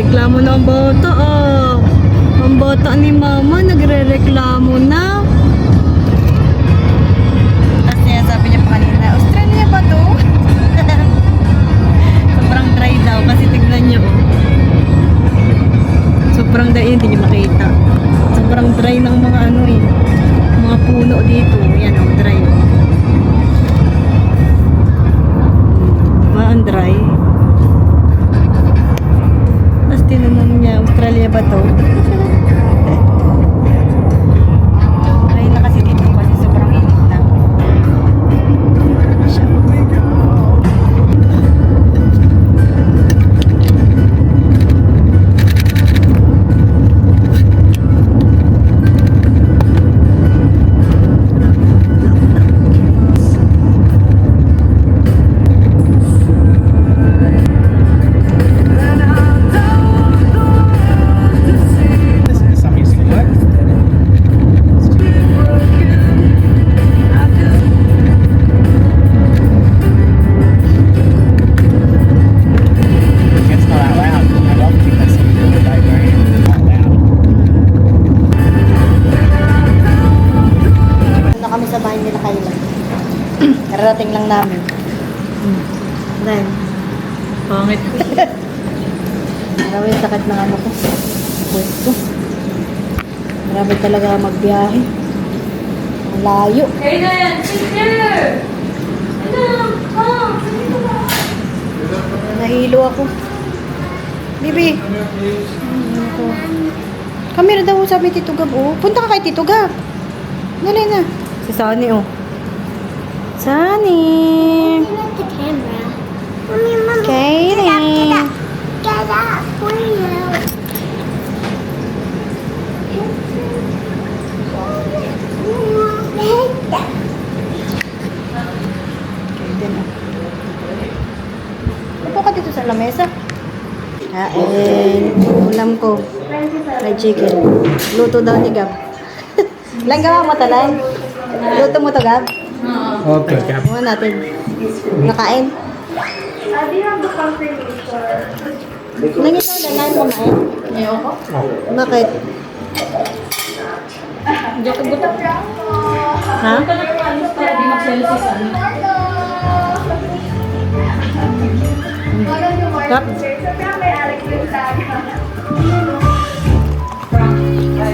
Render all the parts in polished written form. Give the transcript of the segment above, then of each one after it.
Nagrereklamo na ang bata, ah. Ang bata ni mama, nagrereklamo na. Tapos niya, sabi niya pa kanina, Australia ba to? Sobrang dry daw, kasi tignan niyo, oh. Sobrang dry, hindi niyo makita. Sobrang dry ng mga ano eh. Mga puno dito. Yan, oh, dry, oh. Diba, ang dry? Tapos tinanong niya, Australia ba to? Dry na kasi dito kasi sobrang init na. Siya. Na kami sa bahay nila Kayla. Kararating lang namin. Dahil. Pangit. Marami yung sakit ng ano ko. Pwesto. Marami talaga magbiyahe. Ang layo. Aiden, sit there! Aiden, come! Nahilo ako. Bibi. Kamera daw sabi Tito Gab. Oh. Punta ka kay Tito Gab. Dali na. Si Sunny, oh. Sunny. The camera. Mommy, Kaylin. get up, please. Kaylin, oh. Upo ka dito sa lamesa. Kain. Ulam ko. Fried chicken. Luto daw ni Gab. Lang gawa mo talang. Luto mo to, Gab. Okay, Cap. Huwag natin. Nakain. Do you have the confirmation? Nangitaw na lang kumain. Ayoko. Bakit? Hindi ako buta. Ha? Ito na yung alis para di mag-selfies ano. Gab? Frank by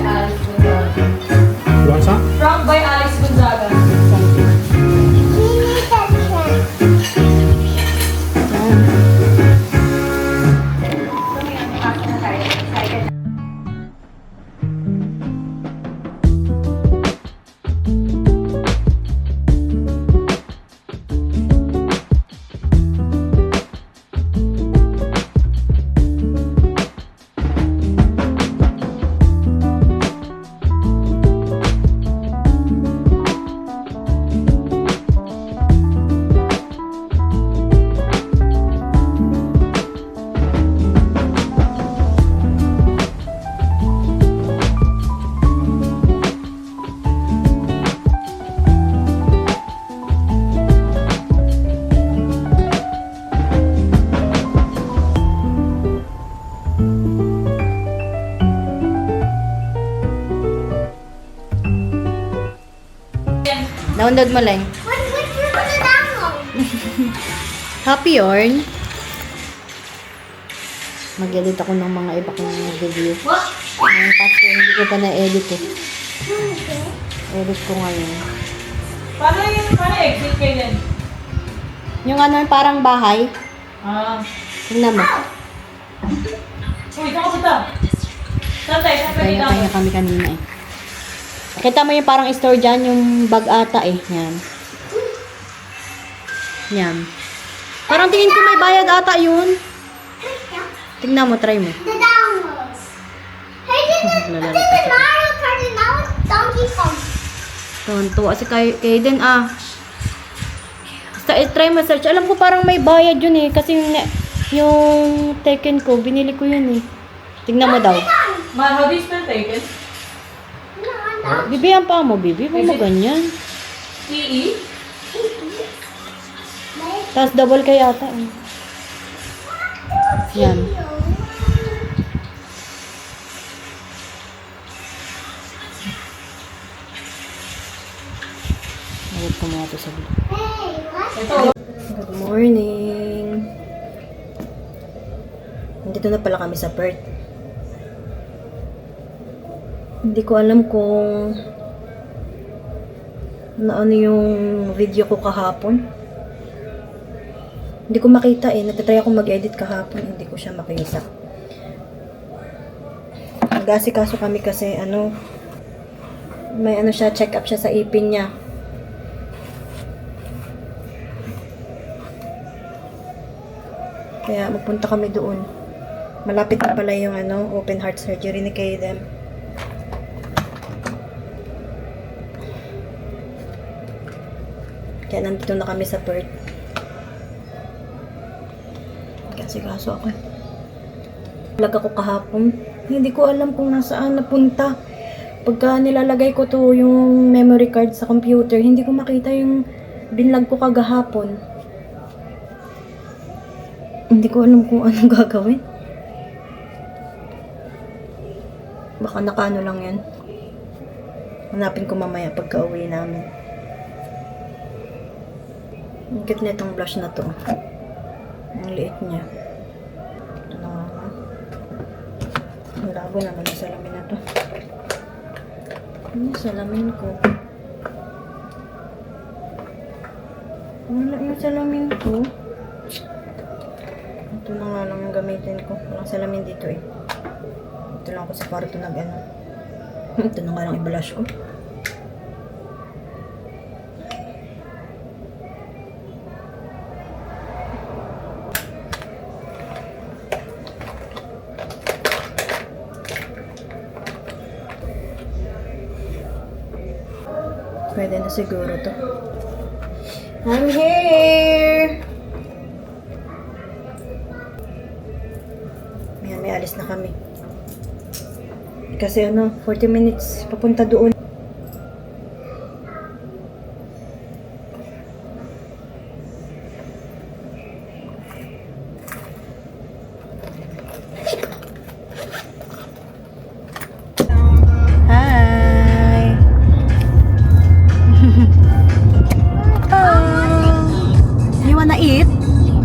Alex Gonzaga. You want some? Frank by Alex Gonzaga. Download mo lang. What you gonna download? Happy Yarn. Mag-edit ako ng mga iba kong video. Kasi hindi ko pa na-edit eh. Edit ko ngayon. Paano exit kayo din? Yung ano, parang bahay. Ah. Tingnan mo. Uy, saan ka punta? Saan tayo? Saan pwede Kaya tayo? kami kanina eh. Kita mo yung parang store dyan, yung bag ata eh. Yan. Yan. Parang tingin ko may bayad ata yun. Tingnan mo, try mo. The downloads. Hey, this is Mario Kart and now it's Donkey Kong. Tonto. Kasi Kaden ah. Basta try mo search. Alam ko parang may bayad yun eh. Kasi yung Tekken ko, binili ko yun eh. Tingnan mo daw. Man, how do you spell taken? Bibi, ang pa mo, Bibi. Huwag mo ganyan. E-E? Tapos double kay ata eh. Yan. dito sa gilid. Hey, what? Ito. Good morning! Nandito na pala kami sa Perth. Hindi ko alam kung ano yung video ko kahapon. Hindi ko makita eh. Natatry akong mag-edit kahapon. Hindi ko siya makita. Nag-asikaso kami kasi may siya, check up siya sa ipin niya. Kaya magpunta kami doon. Malapit na pala yung open heart surgery ni Kaden. Kaya nandito na kami sa Perth. Kasi kaso ako. Vlog ako kahapon. Hindi ko alam kung nasaan napunta. Pagka nilalagay ko to yung memory card sa computer, hindi ko makita yung binlog ko kagahapon. Hindi ko alam kung anong gagawin. Baka nakaano lang yan. Hanapin ko mamaya pagka uwi namin. Ang cute na itong blush na to. Ang liit niya. Ito na nga. Ang labo naman yung salamin na to. Ano yung salamin ko? Wala yung salamin ko. Ito na nga lang yung gamitin ko. Walang salamin dito eh. Ito lang ako sa kwarto nag-ano. Ito na nga lang i-blush ko. Pwede na siguro to. I'm here! May alis na kami. Kasi 40 minutes papunta doon. Hi! You wanna eat?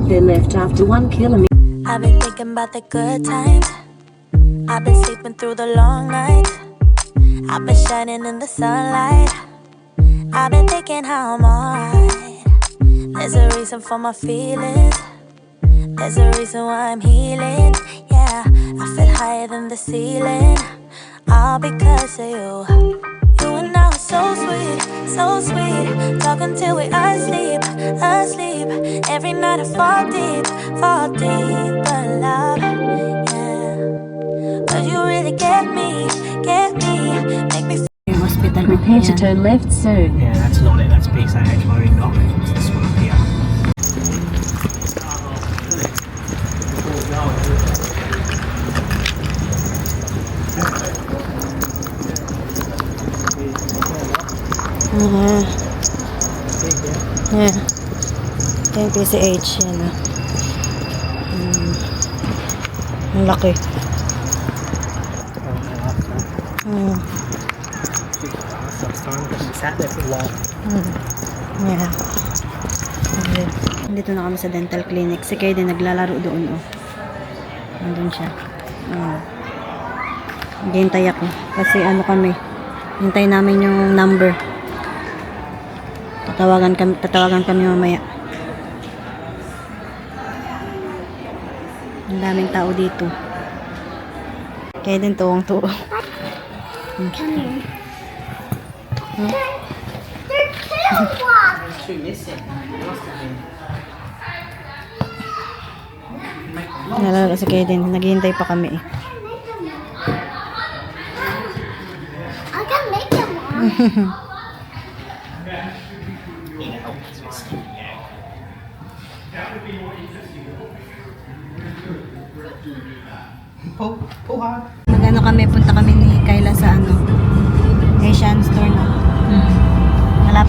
They left after 1 kilometer. I've been thinking about the good times. I've been sleeping through the long nights. I've been shining in the sunlight. I've been thinking how I'm alright. There's a reason for my feelings. There's a reason why I'm healing. Yeah, I feel higher than the ceiling. All because of you. You and I were so sweet, so sweet. Talking till we asleep, asleep. Every night I fall deep, but love, yeah. But you really get me, make me Yung hospital. Prepare to turn left soon. Yeah, that's not it. That's PSAH loading dock. It's this one up here. Yeah. Ito yung PCH. Yan na. Ang laki. Last time because we sat there for a while. Yeah. Dito na kami sa dental clinic. Si Kaden naglalaro doon, oh. Nandun siya. Hintay ako. Kasi kami. Hintay namin yung number. Tatawagan kami mamaya. Ang daming tao dito. Kaden tuwang-tuwa. Come here. They're tail blocks. Nalala si Kaden. Naghihintay pa kami eh. I can make them, Mom. Pull hard. Kami, punta kami ni Kayla sa Asian store na.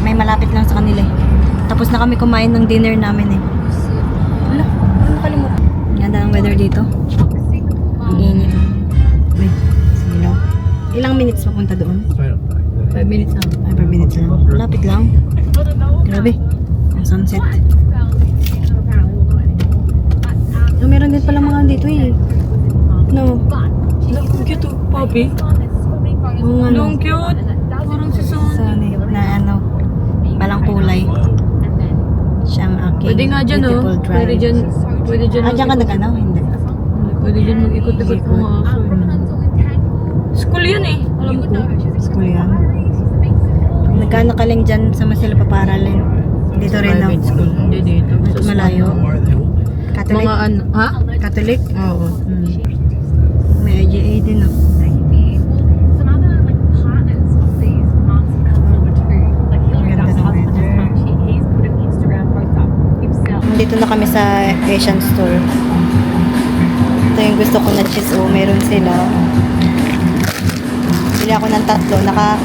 May malapit lang sa kanila eh. Tapos na kami kumain ng dinner namin eh. Wala, nakalimutan. Ganda ng weather dito. Ang init. Uy, sige lang. Ilang minutes papunta doon? 5 minutes. 5 minutes lang. 5 minutes lang. Malapit lang. Grabe Sabi, ang sunset. Oh, meron din pala mga dito eh. No. Ang cute oh, Poppy. Yung ano, Ang cute. Parang si Son. sa na ano, palang kulay. Siyang aking Pwede nga dyan oh. beautiful drive. Pwede dyan. Pwede dyan. Ah, dyan ka nag-ano? Hindi. Pwede dyan mag-ikot-ikot po mga aso. School yun eh. Alam ko. School yan. Nagkano ka lang dyan sa Masila paparalin? Dito rin na. Private school. Hindi dito. Malayo. Catholic? Mga ano. Ha? Catholic? Oo. May IGA din oh. Dito na kami sa Asian store. Ito yung gusto ko na cheese. Oh, meron sila. Bili ako ng 3. Naka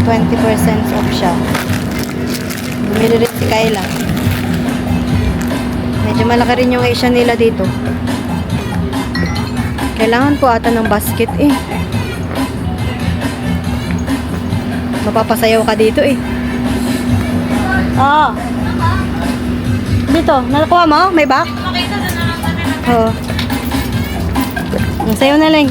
20% off siya. Bumili rin si Kayla. Medyo malaki rin yung Asian nila dito. Kailangan ko ata ng basket eh. Mapapasayaw ka dito eh. Ah. Dito, nakuha mo? May back? Oo. Ang sayo na lang.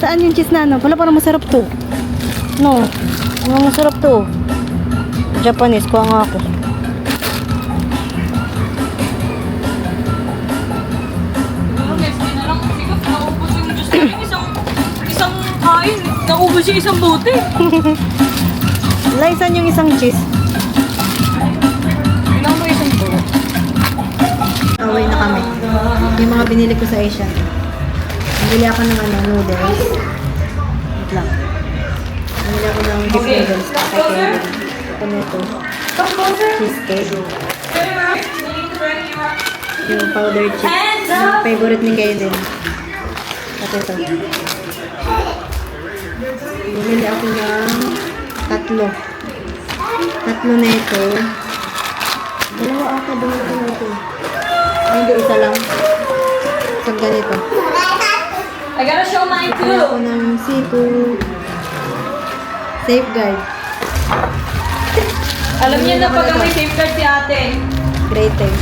Saan yung cheese na ano? Wala, parang masarap to. No. Masarap to. Japanese, kuha nga ako. Isang kain. Naubos yung isang bote. Laisan yung isang cheese. Ilang mo isang bote? Away na kami. Yung mga binili ko sa Asian. Bili ako ng ano, noodles. Wait lang. Bili ako ng beef noodles. Kay Kevin. Ako nito. Cheesecake. Yung powdered cheese. Yung favorite ni Kevin. At ito. Bumili ako ng 3. 3 na ito. Dalawa ata bumili ko na ito. Ay, hindi, isa lang. Isang ganito. I gotta show mine Bumili ako ng seafood. Safeguard. Alam niya na pag may safeguard si ate. Grating.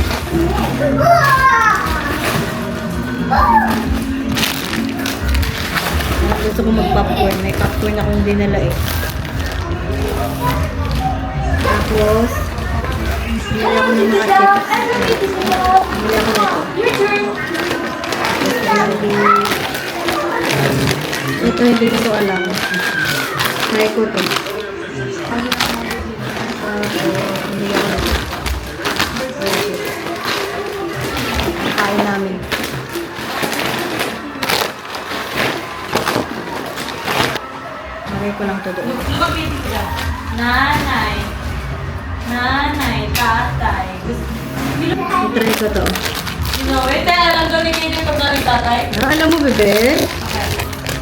Gusto ko mag-popcorn. May popcorn akong dinala eh. Tapos, bumili ako ng mga chips. Bumili ako nito. Ito hindi ko to alam. Try ko to. Bumili ako nito. Kain namin. Lagay ko lang to doon. Nanay. Nanay, tatay. I-try ko to. Wait, alam doon ni Katie pag narin tatay. Ah, alam mo, bebe?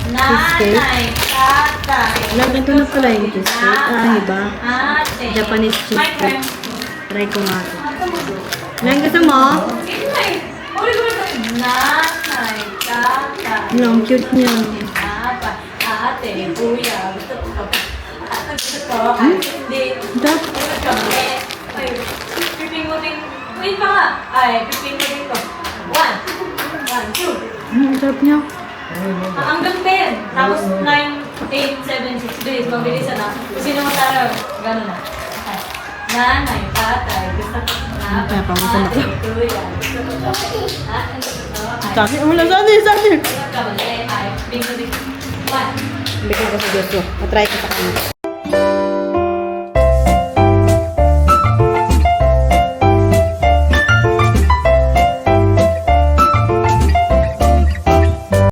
Nanay, tatay. Alam, ito na pala yung cheesecake. Ah, iba. Ate. Japanese My cheesecake. friend. Try ko nga to. Alam, gusto mo? Nanay, tatay. Ang cute niya. Papa, ate, kuya, gusto ko ka pa. Ate, gusto ko, hindi. Dap. Gusto ko, ay, piping mo din. Wait pa nga. Ay, piping mo din ko. 1, 2. Ang sarap niya. Hanggang 10. Tapos 9, 8, 7, 6 days. Mabilis na. Kung sino mataraw, gano'n na. Okay. Nanay, tatay, gusto ko na. Kaya pamusan ako. Ate, kuya, gusto ko ka. Ate, gusto ko. Sabi, wala saan eh, saan eh. Ay, piping mo din. 1. Bigyan ko sa gusto. Matry ko sa kanila.